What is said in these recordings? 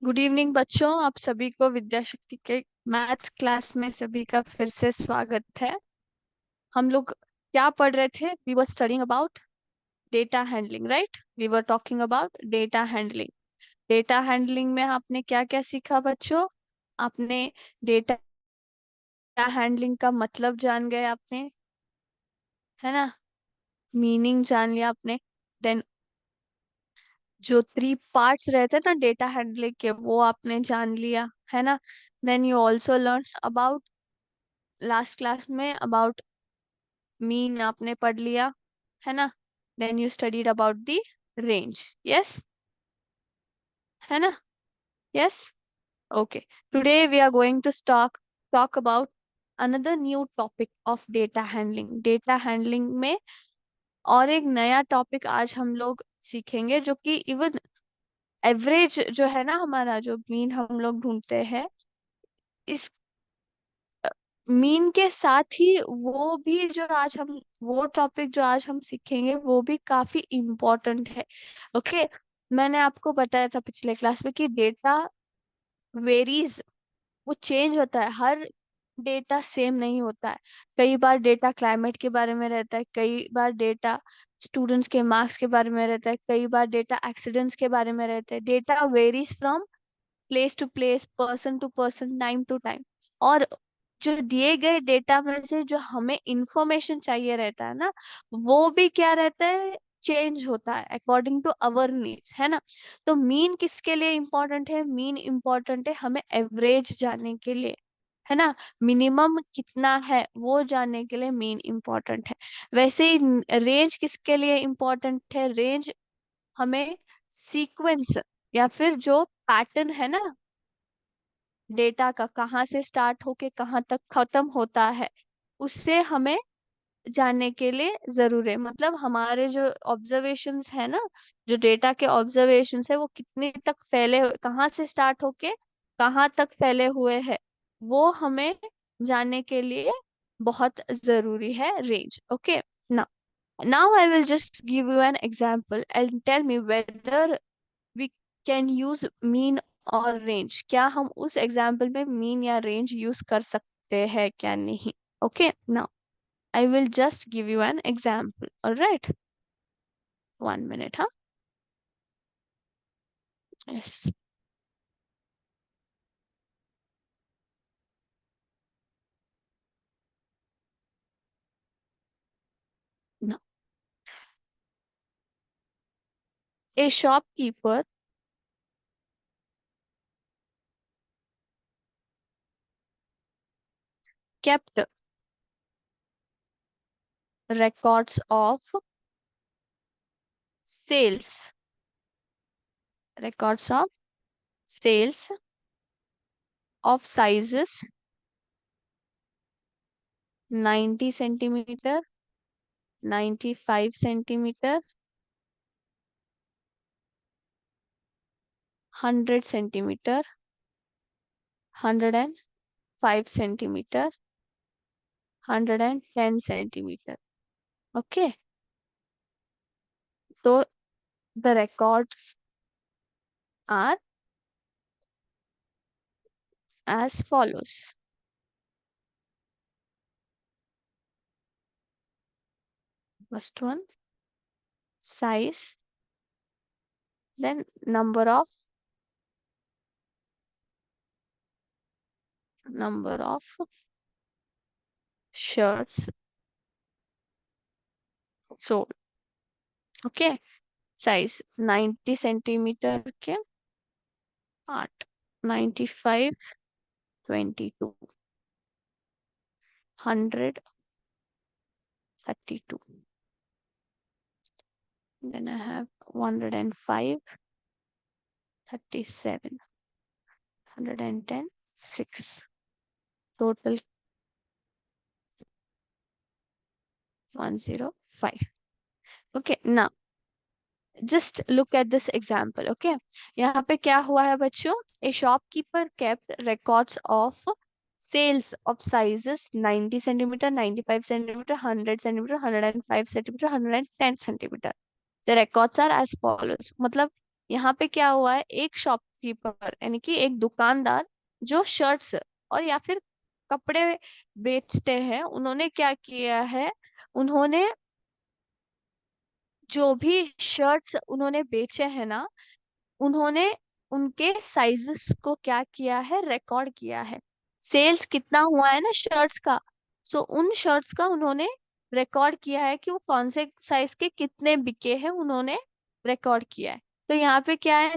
Good evening बच्चों, आप सभी को विद्याशक्ति के मैथ्स क्लास में सभी का फिर से स्वागत है। हम लोग क्या पढ़ रहे थे? We were studying about data handling, right? We were talking about data handling. Data handling में आपने क्या क्या सीखा बच्चों? आपने डेटा हैंडलिंग का मतलब जान गए आपने, है ना? मीनिंग जान लिया आपने। देन जो 3 पार्ट्स रहते हैं ना डेटा हैंडलिंग के, वो आपने जान लिया, है ना? Then you also learn about last class में अबाउट मीन आपने पढ़ लिया, है ना? Then you studied about the range. Yes, है ना? Yes. Okay, today we are going to talk about another new topic of data handling. Data handling में और एक नया टॉपिक आज हम लोग सीखेंगे, जो कि इवन एवरेज जो है ना, हमारा जो मीन हम लोग ढूंढते हैं, इस मीन के साथ ही वो भी जो आज हम वो टॉपिक जो आज हम सीखेंगे वो भी काफी इम्पोर्टेंट है। ओके, मैंने आपको बताया था पिछले क्लास में कि डेटा वेरीज, वो चेंज होता है। हर डेटा सेम नहीं होता है। कई बार डेटा क्लाइमेट के बारे में रहता है, कई बार डेटा स्टूडेंट्स के मार्क्स के बारे में रहता है, कई बार डेटा एक्सीडेंट्स के बारे में रहता है। Data varies from place to place, person to person, time to time. और जो दिए गए डेटा में से जो हमें इंफॉर्मेशन चाहिए रहता है ना, वो भी क्या रहता है, चेंज होता है अकॉर्डिंग टू अवर नीड्स, है ना? तो मीन किसके लिए इम्पोर्टेंट है? मीन इम्पोर्टेंट है हमें एवरेज जानने के लिए, है ना? मिनिमम कितना है वो जानने के लिए मीन इम्पोर्टेंट है। वैसे ही रेंज किसके लिए इम्पोर्टेंट है? रेंज हमें सीक्वेंस या फिर जो पैटर्न है ना डेटा का, कहाँ से स्टार्ट होके कहाँ तक खत्म होता है, उससे हमें जानने के लिए जरूर है। मतलब हमारे जो ऑब्जर्वेशंस है ना, जो डेटा के ऑब्जर्वेशंस है, वो कितने तक फैले कहाँ से स्टार्ट होके कहाँ तक फैले हुए हैं, वो हमें जानने के लिए बहुत जरूरी है रेंज। ओके, ना now I will just give you an example and tell me whether we can use mean और रेंज। क्या हम उस एग्जाम्पल में मीन या रेंज यूज कर सकते हैं क्या नहीं? Okay, now I will just give you an example. Alright, 1 minute, हाँ। Yes, now a shopkeeper kept records of sales, records of sales of sizes 90 centimeter, 95 centimeter, 100 centimeter, 105 centimeter, 110 centimeter. Okay, तो the records are as follows. First one, size, then number of shirts sold. Okay, size 90 centimeter के 8, 95, 22, 100, 32. Then I have 105, 37, 110, 6. Total 105. Okay, now just look at this example. Okay, यहाँ पे क्या हुआ है बच्चों? A shopkeeper kept records of sales of sizes 90 centimetre, 95 centimetre, 100 centimetre, 105 centimetre, 110 centimetre. The records are as follows. मतलब यहाँ पे क्या हुआ है, एक शॉपकीपर यानी कि एक दुकानदार जो शर्ट्स और या फिर कपड़े बेचते हैं, उन्होंने क्या किया है, उन्होंने जो भी शर्ट्स उन्होंने बेचे हैं ना, उन्होंने उनके साइजेस को क्या किया है, रिकॉर्ड किया है। सेल्स कितना हुआ है ना शर्ट्स का, सो उन शर्ट्स का उन्होंने रिकॉर्ड किया है कि वो कौन से साइज के कितने बिके हैं, उन्होंने रिकॉर्ड किया है। तो यहाँ पे क्या है,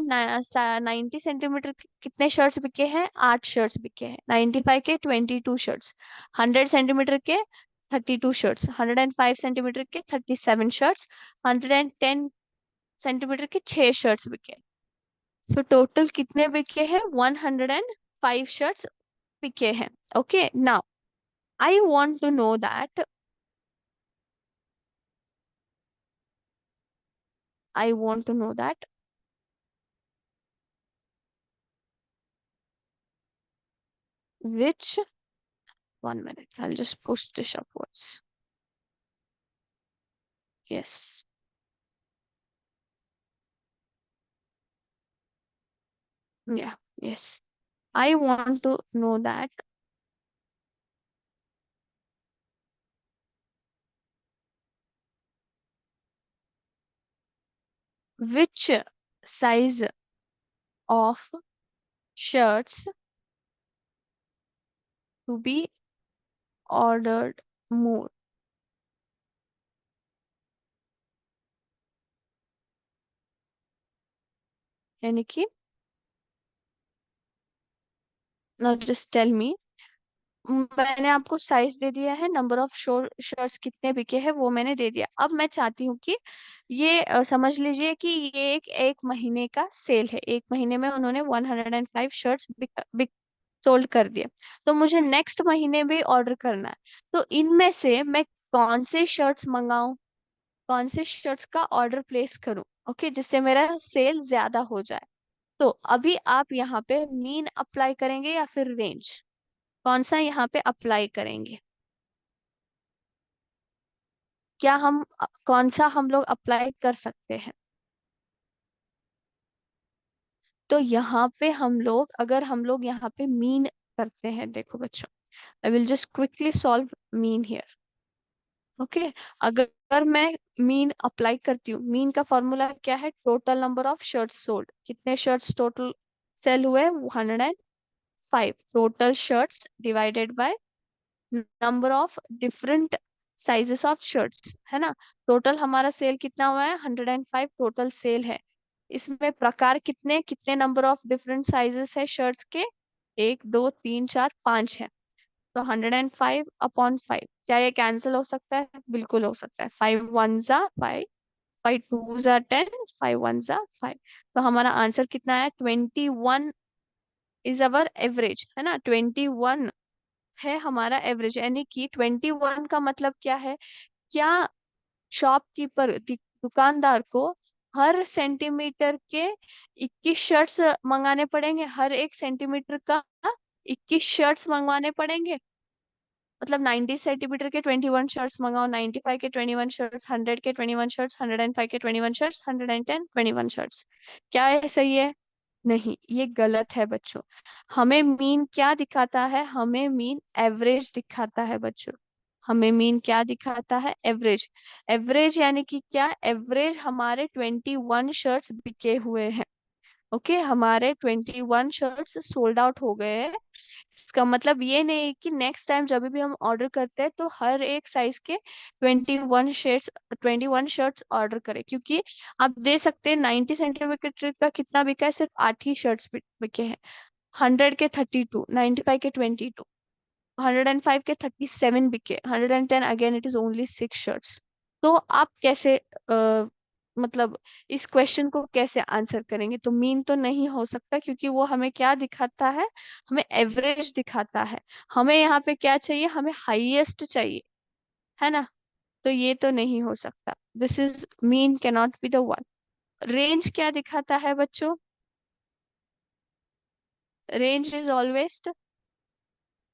90 सेंटीमीटर के कितने शर्ट्स बिके हैं, 8 शर्ट्स बिके हैं। 95 के 22 शर्ट्स। 100 सेंटीमीटर के 32 शर्ट्स। 105 सेंटीमीटर के 37 शर्ट्स। 110 सेंटीमीटर के 6 शर्ट्स बिके। सो टोटल कितने बिके हैं, 105 शर्ट्स बिके हैं। Okay, now I want to know that, I want to know that which, 1 minute, I'll just push this upwards. Yes. Yeah, yes. I want to know that which size of shirts to be ordered more. यानी कि, now just tell me, मैंने आपको size दे दिया है, number of shirts कितने बिके हैं वो मैंने दे दिया। अब मैं चाहती हूँ कि ये समझ लीजिए कि ये एक एक महीने का सेल है। एक महीने में उन्होंने 105 शर्ट्स बिक सोल्ड कर दिए। तो मुझे नेक्स्ट महीने भी ऑर्डर करना है। तो इनमें से मैं कौन से शर्ट्स मंगाऊं, कौन से शर्ट्स का ऑर्डर प्लेस करूं, ओके, जिससे मेरा सेल ज्यादा हो जाए। तो अभी आप यहाँ पे मीन अप्लाई करेंगे या फिर रेंज, कौन सा यहाँ पे अप्लाई करेंगे? क्या हम कौन सा हम लोग अप्लाई कर सकते हैं? तो यहाँ पे हम लोग, अगर हम लोग यहाँ पे मीन करते हैं, देखो बच्चों, आई will just quickly solve mean here. Okay, अगर मैं मीन अप्लाई करती हूँ, मीन का फॉर्मूला क्या है, total number of shirts sold. कितने शर्ट्स टोटल सेल हुए, 105। Total shirts divided by number of different sizes of shirts, है ना। टोटल हमारा सेल कितना हुआ है, 105 टोटल सेल है। इसमें प्रकार कितने कितने नंबर ऑफ डिफरेंट साइजेस है शर्ट्स के, 1 2 3 4 5 है। तो 105/5, क्या ये कैंसिल हो सकता है? बिल्कुल हो सकता है। 5 1 जा 5, 5 2 जा 10, 5 1 जा 5। तो हमारा आंसर कितना है, 21 इज अवर एवरेज, है ना। 21 है हमारा एवरेज, यानी कि 21 का मतलब क्या है, क्या शॉपकीपर दुकानदार को हर सेंटीमीटर के 21 शर्ट्स मंगाने पड़ेंगे, हर एक सेंटीमीटर का 21 शर्ट्स मंगवाने पड़ेंगे। मतलब 90 सेंटीमीटर के 21 शर्ट्स मंगाओ, 95 के 21 शर्ट्स, 100 के 21 शर्ट्स, 105 के 21 शर्ट्स, 110 21 शर्ट्स। क्या ये सही है? नहीं, ये गलत है बच्चों। हमें मीन क्या दिखाता है, हमें मीन एवरेज दिखाता है बच्चों। हमें मीन क्या दिखाता है, एवरेज। एवरेज यानी कि क्या, एवरेज हमारे 21 शर्ट्स बिके हुए हैं। ओके, हमारे 21 शर्ट्स सोल्ड आउट हो गए हैं। इसका मतलब ये नहीं कि नेक्स्ट टाइम जब भी हम ऑर्डर करते हैं तो हर एक साइज के 21 शर्ट्स ऑर्डर करें, क्योंकि आप दे सकते हैं 90 सेंटीमीटर का कितना बिका है, सिर्फ 8 ही शर्ट्स बिके हैं। 100 के 32, 95 के 22, 105 के 37 बिके, 110 again it is only 6 shirts. तो आप कैसे मतलब इस क्वेश्चन को कैसे आंसर करेंगे? तो मीन तो नहीं हो सकता, क्योंकि वो हमें क्या दिखाता है, हमें एवरेज दिखाता है। हमें यहाँ पे क्या चाहिए, हमें हाईएस्ट चाहिए, है ना। तो ये तो नहीं हो सकता, this is mean cannot be the one. Range क्या दिखाता है बच्चों, range is always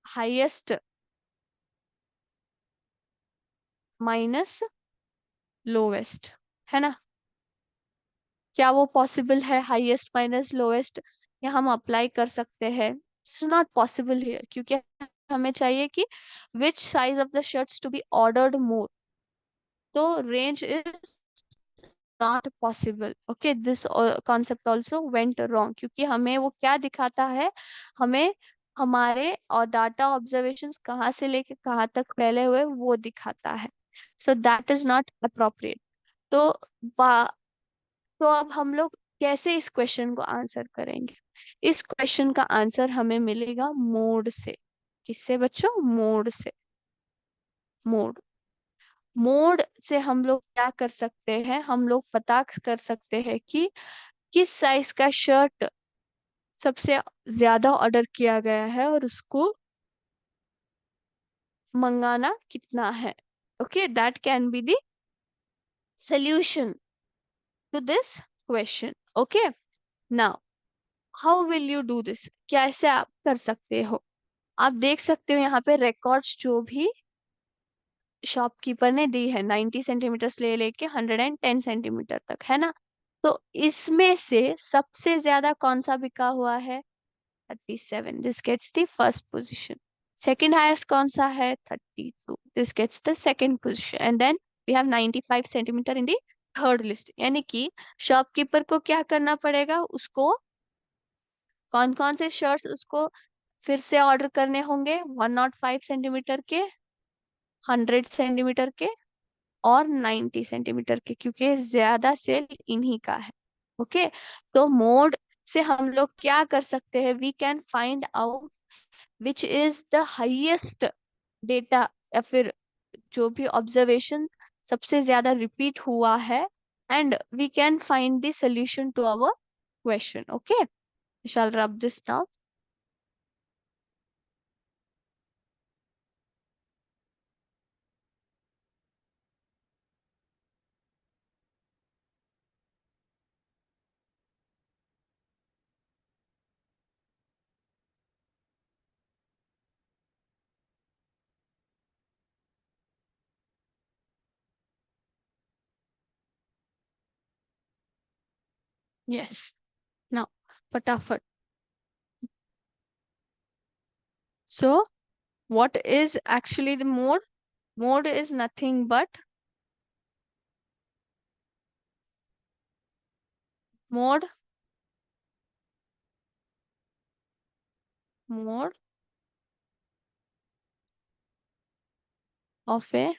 highest minus lowest, है ना। क्या वो पॉसिबल है हाईएस्ट माइनस लोएस्ट, या हम अप्लाई कर सकते हैं? इट्स नॉट पॉसिबल हियर, क्योंकि हमें चाहिए कि which size of the shirts to be ordered more, तो range is not possible. Okay, this concept also went wrong, क्योंकि हमें वो क्या दिखाता है, हमें हमारे और डाटा ऑब्जर्वेशंस कहाँ से लेके कहाँ तक फैले हुए वो दिखाता है। So that is not appropriate. तो तो अब हम लोग कैसे इस क्वेश्चन को आंसर करेंगे? इस क्वेश्चन का आंसर हमें मिलेगा मोड से। किससे बच्चों? मोड से। मोड। मोड से हम लोग क्या कर सकते हैं, हम लोग पता कर सकते हैं कि किस साइज का शर्ट सबसे ज्यादा ऑर्डर किया गया है और उसको मंगाना कितना है। Okay, that can be the solution to this question. Okay, now how will you do this? कैसे आप कर सकते हो? आप देख सकते हो यहाँ पे रिकॉर्ड्स जो भी शॉपकीपर ने दी है, 90 सेंटीमीटर ले लेके 110 सेंटीमीटर तक, है ना? तो इसमें से सबसे ज्यादा कौन सा बिका हुआ है? 37, this gets the first position. Second highest कौन सा है? 32, this gets the second position. And then we have 95 centimetre in the third list. यानी कि शॉपकीपर को क्या करना पड़ेगा, उसको कौन कौन से शर्ट्स उसको फिर से ऑर्डर करने होंगे? 105 सेंटीमीटर के, 100 सेंटीमीटर के और 90 सेंटीमीटर के, क्योंकि ज्यादा सेल इन्हीं का है। ओके, तो मोड से हम लोग क्या कर सकते हैं? We can find out which is the highest data, या फिर जो भी ऑब्जर्वेशन सबसे ज्यादा रिपीट हुआ है, and we can find the solution to our question. Okay, shall rub this now. Yes, now फटाफट। So what is actually the mode? Mode is nothing but mode mode of a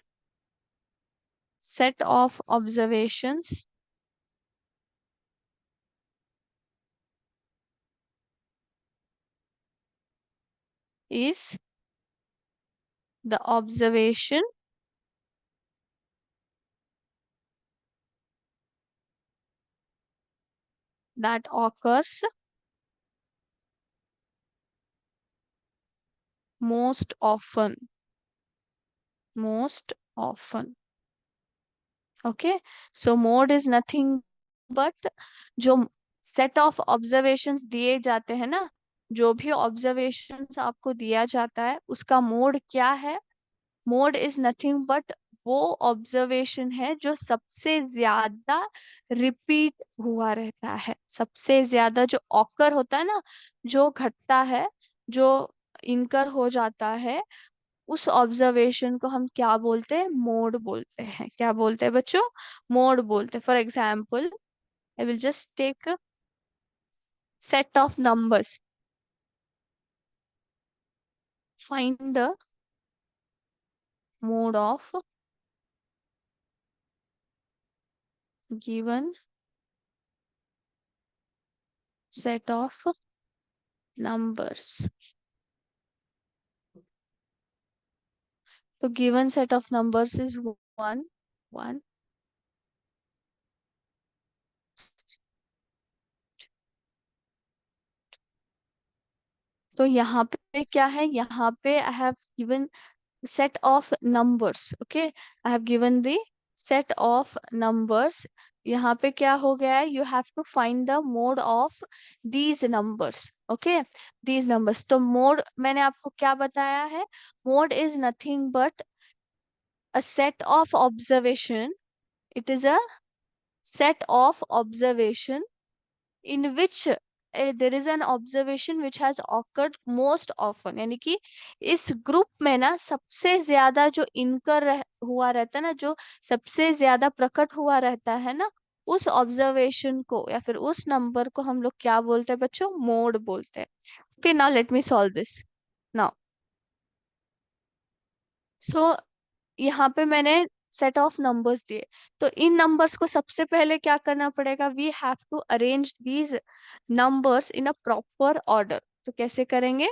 set of observations is the observation that occurs most often. Most often. Okay, so mode is nothing but जो set of observations दिए जाते हैं ना, जो भी observations आपको दिया जाता है उसका मोड क्या है? मोड इज नथिंग बट वो ऑब्जर्वेशन है जो सबसे ज्यादा रिपीट हुआ रहता है, सबसे ज्यादा जो ऑकर होता है ना, जो घटता है, जो इनकर हो जाता है, उस ऑब्जर्वेशन को हम क्या बोलते हैं? मोड बोलते हैं। क्या बोलते हैं बच्चों? मोड बोलते हैं। For example, I will just take set of numbers, find the mode of given set of numbers. So given set of numbers is 1, 1. तो यहाँ पे क्या है? यहाँ पे I have given set of numbers. Okay, I have given the set of numbers. यहाँ पे क्या हो गया है? You have to find the mode of these numbers. Okay, these numbers. तो mode मैंने आपको क्या बताया है? Mode is nothing but a set of observation. It is a set of observation in which there is an observation which has occurred most often, यानी कि इस group में ना सबसे ज्यादा जो हुआ रहता है ना, जो सबसे ज्यादा प्रकट हुआ रहता है ना, उस ऑब्जर्वेशन को या फिर उस नंबर को हम लोग क्या बोलते हैं बच्चों? मोड बोलते हैं। Okay, now let me solve this now. So यहाँ पे मैंने सेट ऑफ नंबर्स दिए, तो इन नंबर्स को सबसे पहले क्या करना पड़ेगा? We have to arrange these numbers in a proper order. तो कैसे करेंगे?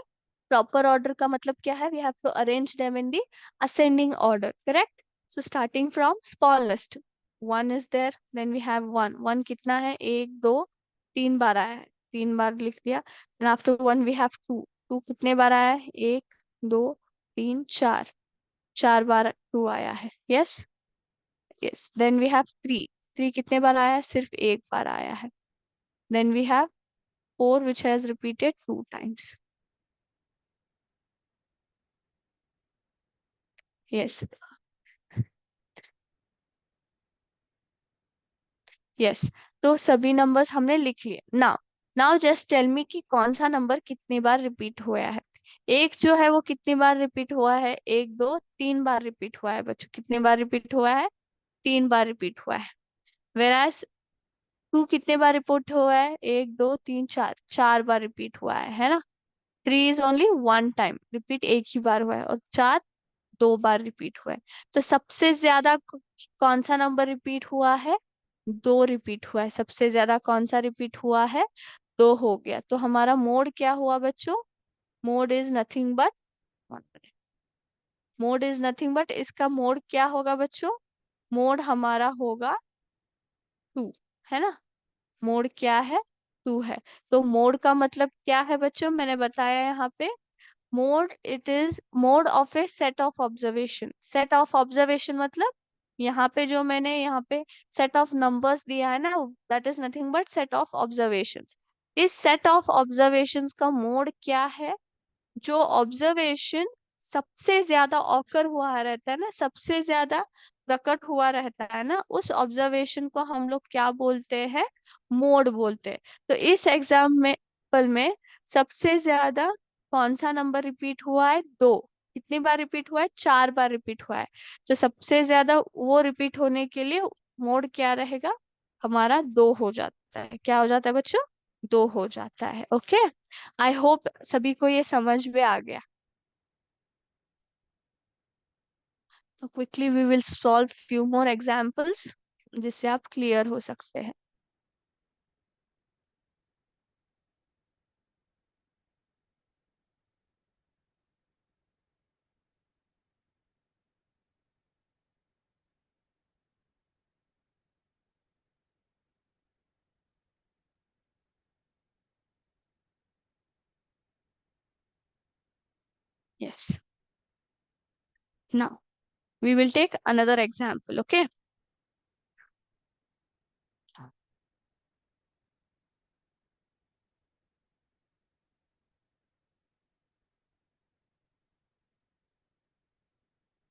प्रॉपर ऑर्डर का मतलब क्या है? We have to arrange them in the ascending order, correct? So starting from smallest, one is there, then we have one. One कितना है? एक, दो, तीन बार आया है, तीन बार लिख दिया। Then after one we have two, two कितने बार आया है? एक, दो, तीन, चार, चार बार टू आया है। Yes, yes. Then we have three, three कितने बार आया है? सिर्फ एक बार आया है। Then we have four which has repeated two times. Yes, yes. तो सभी नंबर्स हमने लिख लिए। Now, now just tell me कि कौन सा नंबर कितनी बार रिपीट हुआ है। एक जो है वो कितनी बार रिपीट हुआ है? एक, दो, तीन बार रिपीट हुआ है बच्चों। कितनी बार रिपीट हुआ है? तीन बार रिपीट हुआ है। वेराज टू कितने बार रिपीट हुआ है? एक, दो, तीन, चार, चार बार रिपीट हुआ है ना? Three is only one time repeat, एक ही बार हुआ है। और चार दो बार रिपीट हुआ है। तो सबसे ज्यादा कौन सा नंबर रिपीट हुआ है? दो रिपीट हुआ है। सबसे ज्यादा कौन सा रिपीट हुआ है? दो हो गया। तो हमारा मोड क्या हुआ बच्चों? Mode is nothing but, mode is nothing but, इसका मोड क्या होगा बच्चों? मोड हमारा होगा टू, है ना? मोड क्या है? टू है। तो मोड का मतलब क्या है बच्चों? मैंने बताया यहाँ पे, mode it is mode of A set of observation. Set of observation मतलब यहाँ पे जो मैंने यहाँ पे सेट ऑफ नंबर्स दिया है ना, that is nothing but set of observations. इस सेट ऑफ ऑब्जर्वेशंस का मोड क्या है? जो ऑब्जर्वेशन सबसे ज्यादा ऑकर हुआ रहता है ना, सबसे ज्यादा प्रकट हुआ रहता है ना, उस ऑब्जर्वेशन को हम लोग क्या बोलते हैं? मोड बोलते हैं। तो इस एग्जाम में पल में सबसे ज्यादा कौन सा नंबर रिपीट हुआ है? दो। कितनी बार रिपीट हुआ है? चार बार रिपीट हुआ है। तो सबसे ज्यादा वो रिपीट होने के लिए मोड क्या रहेगा? हमारा दो हो जाता है। क्या हो जाता है बच्चों? दो हो जाता है। ओके, आई होप सभी को ये समझ में आ गया। तो quickly we will solve few more examples जिससे आप क्लियर हो सकते हैं। Yes, now we will take another example. Okay,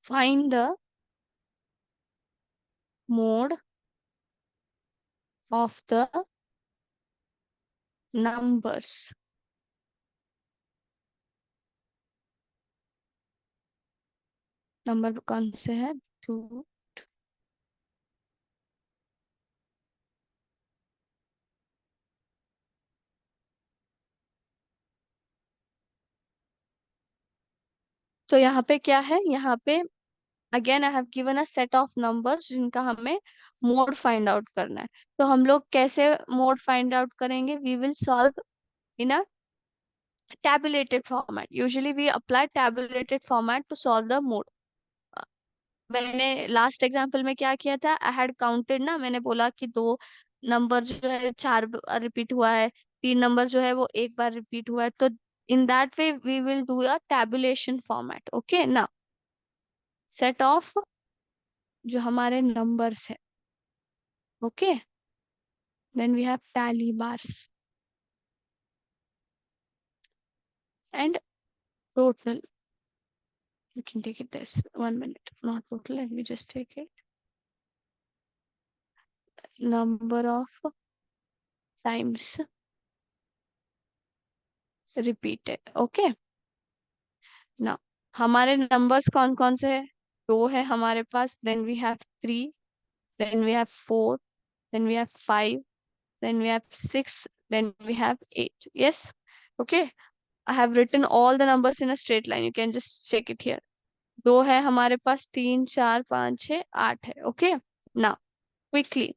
find the mode of the numbers. Number कौन से है? टू। तो यहाँ पे क्या है? यहाँ पे again I have given a set of numbers जिनका हमें मोड फाइंड आउट करना है। तो हम लोग कैसे मोड फाइंड आउट करेंगे? We will solve in a tabulated format. Usually we apply tabulated format to solve the mode. मैंने लास्ट एग्जांपल में क्या किया था? आई हैड काउंटेड ना, मैंने बोला कि दो नंबर जो है चार बार रिपीट हुआ है, तीन नंबर जो है वो एक बार रिपीट हुआ है। तो in that way we will do a tabulation format. Okay ना, सेट ऑफ जो हमारे नंबर्स है। Okay, then we have tally bars and total. You can take it this 1 minute, not total. Let me just take it. Number of times repeated. Okay, ना हमारे numbers कौन कौन से है? दो है हमारे पास, then we have three, then we have four, then we have five, then we have 6, then we have 8. Yes, okay, I have written all the numbers in a straight line, you can just check it here. दो है हमारे पास, तीन, चार, पाँच, छः, आठ है। Okay, now quickly,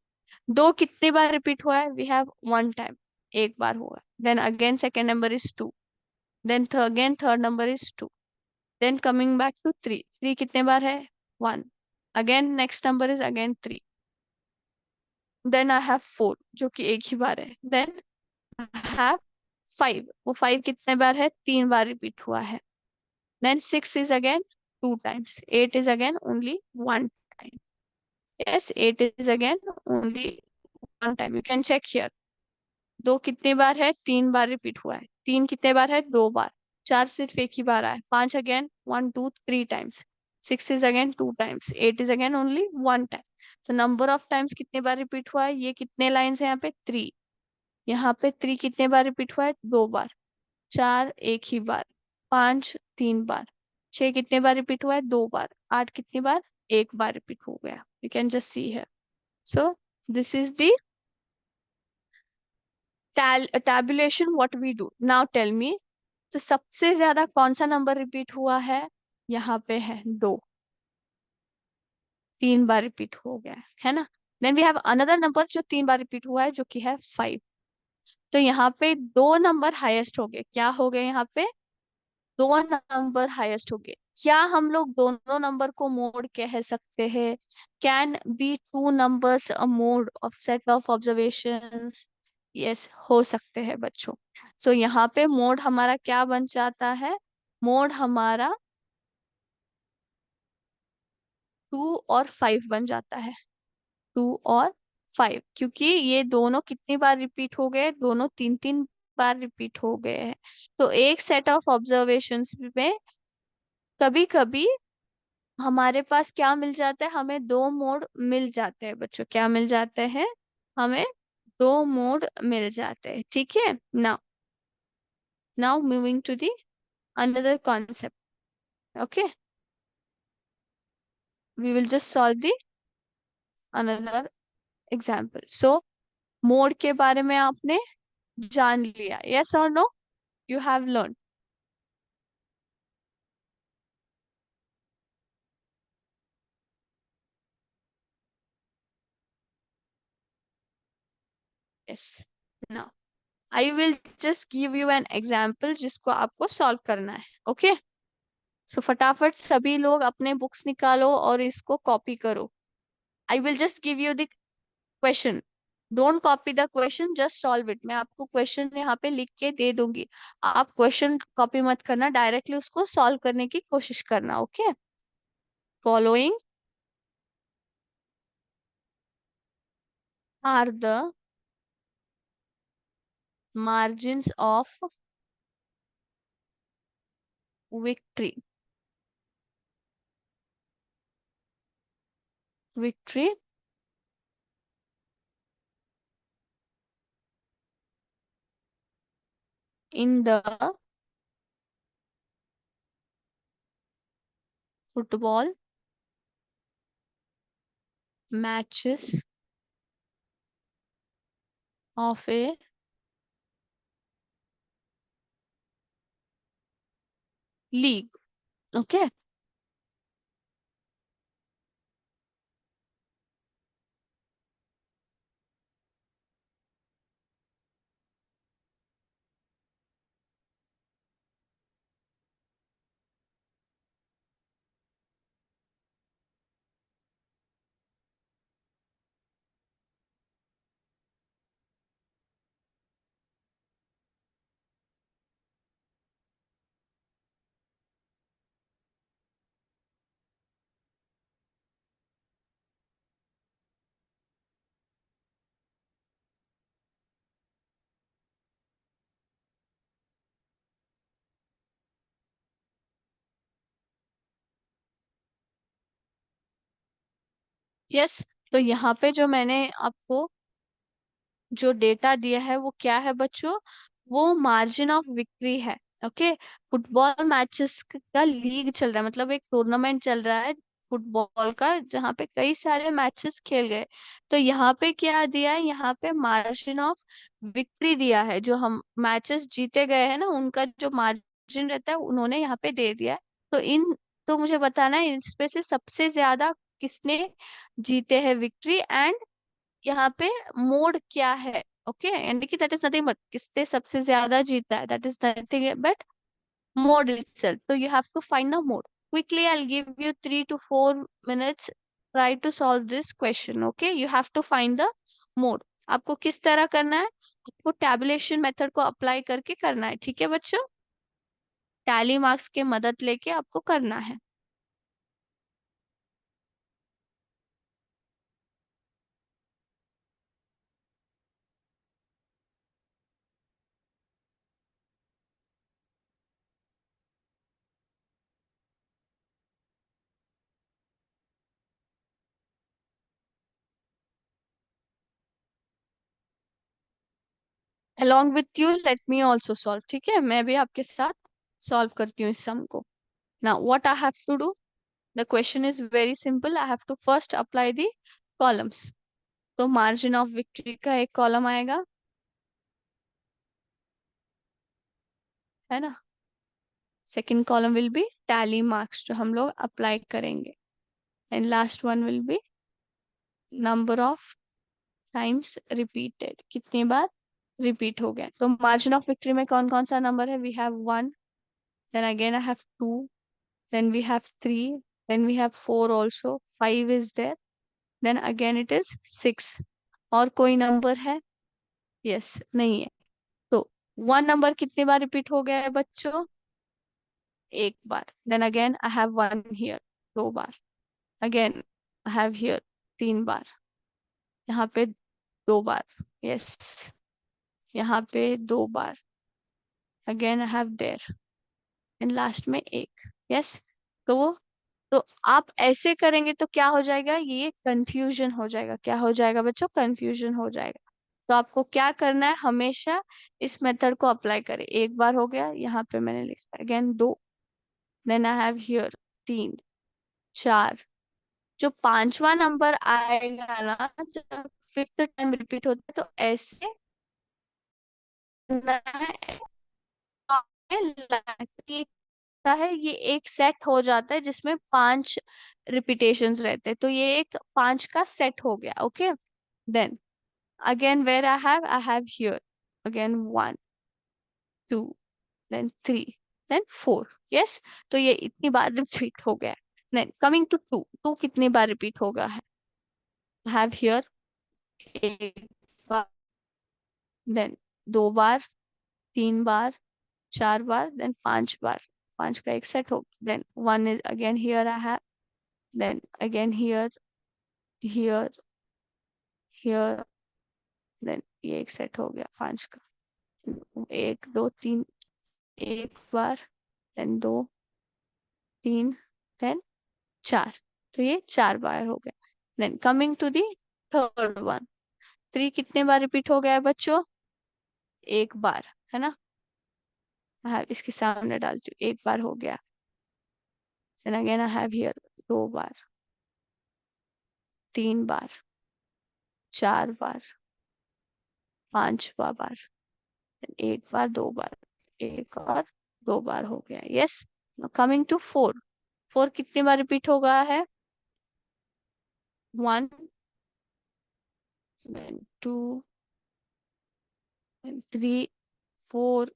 दो कितनी बार रिपीट हुआ है? we have one time, एक बार हुआ है। then again second number is two, then again third number is two, then coming back to three, three कितने बार है? one, again next number is again three, then I have four जो कि एक ही बार है, then have फाइव, वो five कितने बार है? तीन बार रिपीट हुआ है। Then six is again two times, eight is again only one time. Yes, eight is again only one time, you can check here. दो कितने बार है? तीन बार रिपीट हुआ है। तीन कितने बार है? दो बार। चार सिर्फ एक ही बार आया। पांच again one two three times. Six is again two times, eight is again only one time. तो नंबर ऑफ टाइम्स कितने बार रिपीट हुआ है? ये कितने लाइन्स है यहाँ पे? थ्री। यहाँ पे थ्री कितने बार रिपीट हुआ है? दो बार। चार एक ही बार। पांच तीन बार। छह कितने बार रिपीट हुआ है? दो बार। आठ कितनी बार? एक बार रिपीट हो गया। यू कैन जस्ट सी है। So this is the tabulation what we do now, tell me, तो सबसे ज्यादा कौन सा नंबर रिपीट हुआ है? यहाँ पे है दो, तीन बार रिपीट हो गया है ना। Then we have another number जो तीन बार रिपीट हुआ है, जो कि है फाइव। तो यहाँ पे दो नंबर हाईएस्ट हो गए। क्या हो गए यहाँ पे? दो नंबर हाईएस्ट हो गए। क्या हम लोग दोनों नंबर को मोड कह सकते हैं? Can be two numbers a mode of set of observations? Yes, हो सकते हैं बच्चों। तो यहाँ पे मोड हमारा क्या बन जाता है? मोड हमारा टू और फाइव बन जाता है। टू और फाइव, क्योंकि ये दोनों कितनी बार रिपीट हो गए? दोनों तीन तीन बार रिपीट हो गए हैं। तो एक सेट ऑफ ऑब्जर्वेशंस में कभी कभी हमारे पास क्या मिल जाता है? हमें दो मोड मिल जाते हैं बच्चों। क्या मिल जाते हैं? हमें दो मोड मिल जाते हैं। ठीक है, now now moving to the another concept. Okay, we will just solve the another example. So mode के बारे में आपने जान लिया, यस और no? You have learn. Yes, now I will just give you an example जिसको आपको solve करना है। ओके, सो फटाफट सभी लोग अपने बुक्स निकालो और इसको कॉपी करो। आई will just give you the question, don't copy the question, just solve it. मैं आपको क्वेश्चन यहाँ पे लिख के दे दूंगी, आप क्वेश्चन कॉपी मत करना, डायरेक्टली उसको सॉल्व करने की कोशिश करना। Okay, following are the margins of victory. Victory in the football matches of a league. Okay, yes. तो यहाँ पे जो मैंने आपको जो डेटा दिया है वो क्या है बच्चों, वो मार्जिन ऑफ विक्ट्री है। ओके, फुटबॉल मैचेस का लीग चल रहा है, मतलब एक टूर्नामेंट चल रहा है फुटबॉल का, जहाँ पे कई सारे मैचेस खेल गए। तो यहाँ पे क्या दिया है, यहाँ पे मार्जिन ऑफ विक्ट्री दिया है, जो हम मैचेस जीते गए हैं ना, उनका जो मार्जिन रहता है उन्होंने यहाँ पे दे दिया है। तो तो मुझे बताना है इसमें से सबसे ज्यादा किसने जीते हैं विक्ट्री, एंड यहाँ पे मोड क्या है। ओके, यानी कि दैट इज नथिंग बट किसने सबसे ज्यादा जीता है, that is nothing but mode itself. So you have to find the mode. Quickly, I'll give you 3 to 4 minutes. Try to solve this question. Okay, you have to find the mode. आपको किस तरह करना है, आपको tabulation method को apply करके करना है, ठीक है बच्चों, टैली मार्क्स के मदद लेके आपको करना है। along with you let me also solve, ठीक है, मैं भी आपके साथ सॉल्व करती हूँ इस सम को। now what I have to do, the question is very simple, I have to first apply the columns। तो मार्जिन ऑफ विक्ट्री का एक कॉलम आएगा, है ना, second column will be tally marks जो हम लोग अप्लाई करेंगे, and last one will be number of times repeated, कितनी बार रिपीट हो गया। तो मार्जिन ऑफ विक्ट्री में कौन कौन सा नंबर है, we have 1, then again I have 2, then we have 3, then we have 4 also, 5 is there, then again it is 6। और कोई नंबर है, यस नहीं है। तो 1 नंबर कितनी बार रिपीट हो गया है बच्चों, एक बार, then again I have 1 here, 2 बार, अगेन आई हैव हियर 3 बार, यहाँ पे 2 बार, यस, यहाँ पे 2 बार, again I have there, and last में एक, यस। तो वो, तो आप ऐसे करेंगे तो क्या हो जाएगा, ये कंफ्यूजन हो जाएगा, क्या हो जाएगा बच्चों, कंफ्यूजन हो जाएगा। तो आपको क्या करना है, हमेशा इस मेथड को अप्लाई करें। एक बार हो गया, यहाँ पे मैंने लिखा again 2, then I have here 3, 4, जो पांचवा नंबर आएगा ना, जब फिफ्थ टाइम रिपीट होता है तो ऐसे करना है। ये होता है, ये एक सेट हो जाता है जिसमें 5 रिपीटेशंस रहते हैं, तो ये एक 5 का सेट हो गया। Okay, then again where I have here again 1, 2, then 3, then 4, yes. तो ये इतनी बार रिपीट हो गया। देन कमिंग टू 2, 2 कितनी बार रिपीट होगा है, हैव हियर एक बार, देन 2 बार, 3 बार, 4 बार, देन 5 बार, 5 का एक सेट हो, then 1 is again here I have, then again here, here, here, then ये एक सेट हो गया 5 का, 1 2 3, एक बार, देन 2 3, देन 4, तो ये 4 बार हो गया। Then coming to the third one, 3 कितने बार रिपीट हो गया है बच्चों, एक बार, है ना, हाँ इसके सामने डालती हूँ, एक बार हो गया, then again I have here 2 बार, 3 बार, 4 बार, 5वां बार, एक बार, 2 बार, एक और 2 बार हो गया, यस। कमिंग टू 4, 4 कितनी बार रिपीट हो गया है, 1, then 2, then 3, 4,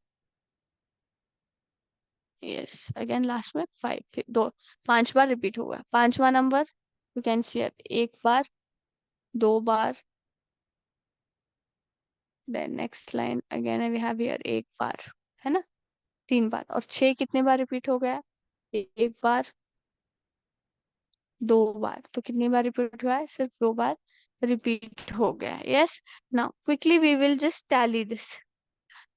yes, again last में 5, फिर 5 बार रिपीट होगा। पांचवा नंबर यू कैन सी एक बार, 2 बार, then next line again we have here एक बार, है ना, 3 बार। और 6 कितने बार रिपीट हो गया, एक बार, 2 बार, तो कितनी बार रिपीट हुआ है, सिर्फ 2 बार रिपीट हो गया है, yes. Now quickly we will just tally this.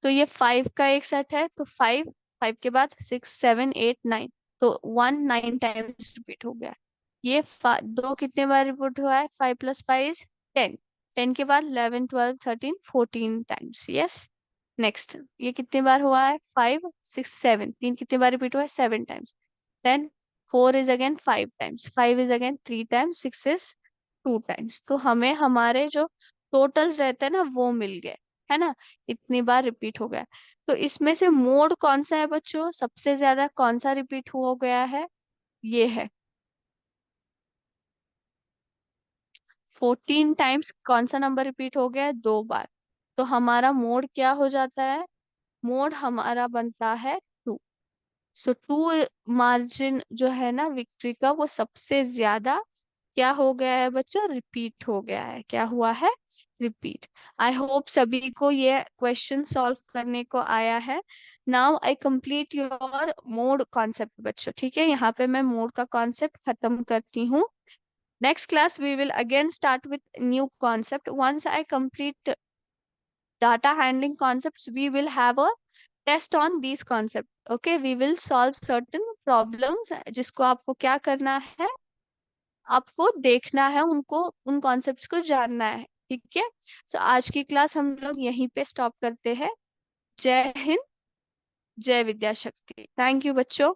तो ये 5 का एक सेट है, तो 5, 5 के बाद 6 7 8 9, तो 1 9 टाइम्स रिपीट हो गया। ये 2 कितने बार रिपीट हुआ है, 5 + 5 इज 10, 10 के बाद 11 12 13 14 टाइम्स, यस। नेक्स्ट, ये कितनी बार हुआ है? 5 6 7, 3 कितनी बार रिपीट हुआ है? 7 times. Then 4 is again 5 times, 5 is again 3 times, 6 is 2 times. तो हमें हमारे जो टोटल्स रहते हैं ना वो मिल गए, है ना? इतनी बार रिपीट हो गया। तो इसमें से मोड कौन सा है बच्चों? सबसे ज्यादा कौन सा रिपीट हो गया है? ये है 14 टाइम्स। कौन सा नंबर रिपीट हो गया है? 2 बार। तो हमारा मोड क्या हो जाता है? मोड हमारा बनता है 2। सो 2 मार्जिन जो है ना विक्ट्री का, वो सबसे ज्यादा क्या हो गया है बच्चों? रिपीट हो गया है। क्या हुआ है? रिपीट। आई होप सभी को ये क्वेश्चन सॉल्व करने को आया है। Now I complete your mode concept बच्चों, ठीक है? यहाँ पे मैं मोड का कॉन्सेप्ट खत्म करती हूँ। Next class, we will again start with new concept. Once I complete data handling concepts, we will have a test on these concepts. Okay, we will solve certain problems जिसको आपको क्या करना है? आपको देखना है उनको, उन कॉन्सेप्ट्स को जानना है, ठीक है? सो आज की क्लास हम लोग यहीं पे स्टॉप करते हैं। जय हिंद, जय विद्या शक्ति। थैंक यू बच्चों।